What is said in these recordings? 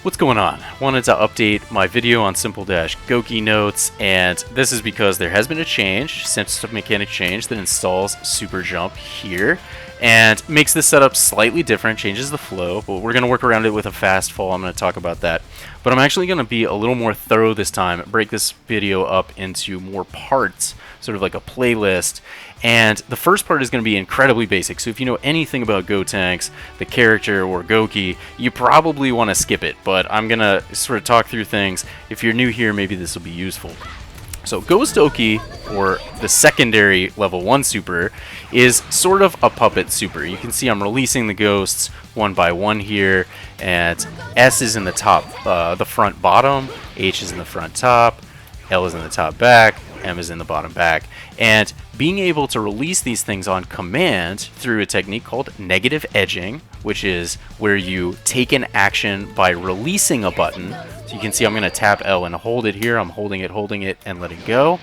What's going on? Wanted to update my video on Simple Ghoki notes, and this is because there has been a change, sensitive mechanic change, that installs Super Jump here, and makes the setup slightly different, changes the flow, but we're going to work around it with a fast fall. I'm going to talk about that. But I'm actually going to be a little more thorough this time, break this video up into more parts, sort of like a playlist. And the first part is going to be incredibly basic, so if you know anything about Gotenks, the character, or Ghoki, you probably want to skip it, but I'm going to sort of talk through things. If you're new here, maybe this will be useful. So Ghost Ghoki, or the secondary level 1 super, is sort of a puppet super. You can see I'm releasing the ghosts one by one here, and S is in the top, the front bottom, H is in the front top, L is in the top back, M is in the bottom back, and being able to release these things on command through a technique called negative edging, which is where you take an action by releasing a button. So you can see I'm going to tap L and hold it here. I'm holding it, and letting go,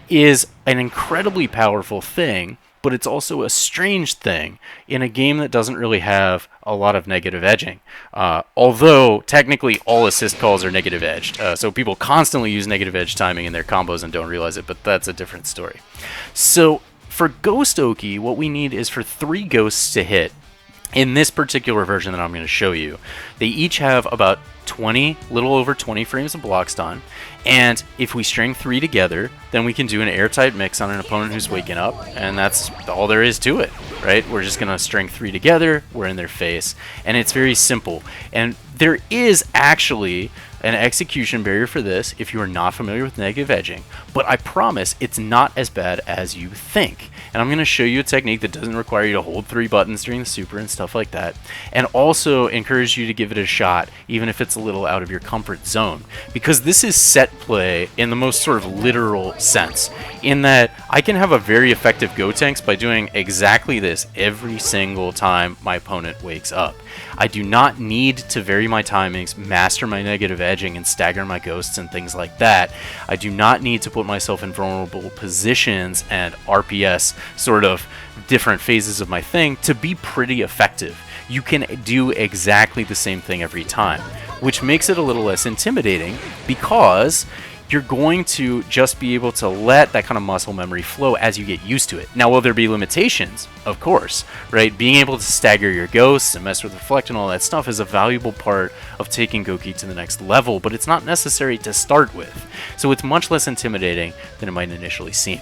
is an incredibly powerful thing, but it's also a strange thing in a game that doesn't really have a lot of negative edging. Although, technically, all assist calls are negative edged. So people constantly use negative edge timing in their combos and don't realize it, but that's a different story. So for Ghost Ghoki, what we need is for 3 ghosts to hit. In this particular version that I'm going to show you, they each have about 20, little over 20 frames of block stun, and if we string 3 together, then we can do an airtight mix on an opponent who's waking up, and that's all there is to it, right? We're just going to string 3 together, we're in their face, and it's very simple. And there is actually an execution barrier for this if you are not familiar with negative edging, but I promise it's not as bad as you think. And I'm going to show you a technique that doesn't require you to hold 3 buttons during the super and stuff like that, and also encourage you to give it a shot even if it's a little out of your comfort zone, because this is set play in the most sort of literal sense, in that I can have a very effective Gotenks by doing exactly this every single time my opponent wakes up. I do not need to vary my timings, master my negative edging, and stagger my ghosts and things like that. I do not need to put myself in vulnerable positions and RPS sort of different phases of my thing to be pretty effective. You can do exactly the same thing every time, which makes it a little less intimidating because you're going to just be able to let that kind of muscle memory flow as you get used to it. Now, will there be limitations? Of course, right? Being able to stagger your ghosts and mess with reflect and all that stuff is a valuable part of taking Ghoki to the next level, but it's not necessary to start with. So it's much less intimidating than it might initially seem.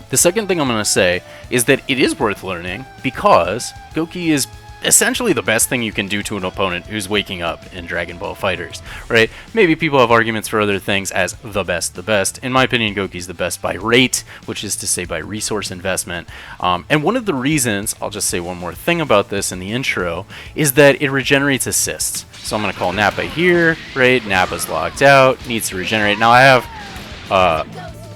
The second thing I'm going to say is that it is worth learning because Ghoki is essentially the best thing you can do to an opponent who's waking up in Dragon Ball FighterZ, right? Maybe people have arguments for other things as the best. In my opinion, Ghoki's the best by rate, which is to say by resource investment. And one of the reasons, I'll just say one more thing about this in the intro, is that it regenerates assists. So I'm going to call Nappa here, right? Nappa's locked out, needs to regenerate. Now I have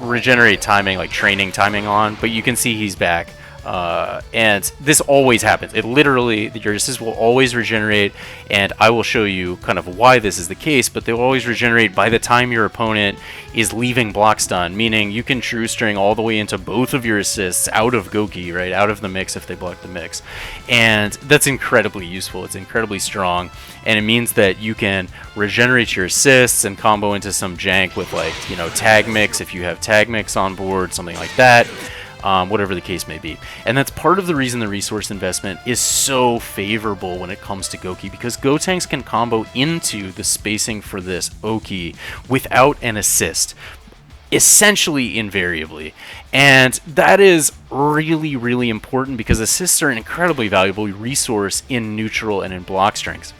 regenerate timing, like training timing on, but you can see he's back. And this always happens. It literally, your assists will always regenerate, and I will show you kind of why this is the case, but they will always regenerate by the time your opponent is leaving block stun, meaning you can true string all the way into both of your assists out of Ghoki, right, out of the mix if they block the mix. And that's incredibly useful. It's incredibly strong, and it means that you can regenerate your assists and combo into some jank with, like, you know, tag mix if you have tag mix on board, something like that. Whatever the case may be. And that's part of the reason the resource investment is so favorable when it comes to Ghoki, because Gotenks can combo into the spacing for this Oki without an assist, essentially invariably. And that is really, really important because assists are an incredibly valuable resource in neutral and in block strings.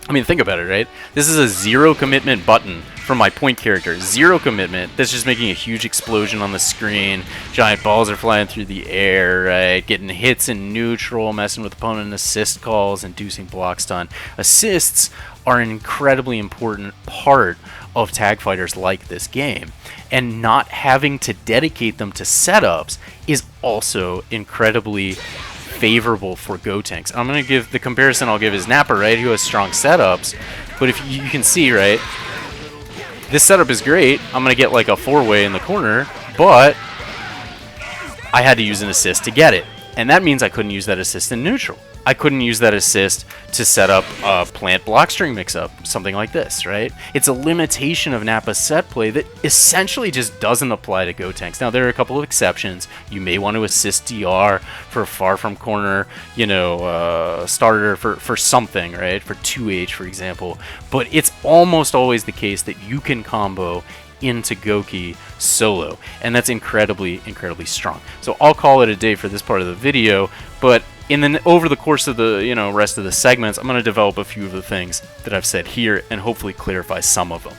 I mean, think about it, right? This is a 0 commitment button for my point character. 0 commitment. That's just making a huge explosion on the screen. Giant balls are flying through the air, right? Getting hits in neutral, messing with opponent assist calls, inducing block stun. Assists are an incredibly important part of tag fighters like this game. And not having to dedicate them to setups is also incredibly favorable for Gotenks. I'm going to give the comparison I'll give is Nappa, right, who has strong setups, but if you can see, right, this setup is great. I'm going to get like a 4-way in the corner, but I had to use an assist to get it. And that means I couldn't use that assist in neutral. I couldn't use that assist to set up a plant block string mix-up, something like this, right? It's a limitation of Nappa's set play that essentially just doesn't apply to Gotenks. Now, there are a couple of exceptions. You may want to assist DR for far from corner, starter for something, right? For 2H, for example. But it's almost always the case that you can combo into Ghoki solo, and that's incredibly strong. So I'll call it a day for this part of the video, but over the course of the rest of the segments, I'm going to develop a few of the things that I've said here and hopefully clarify some of them.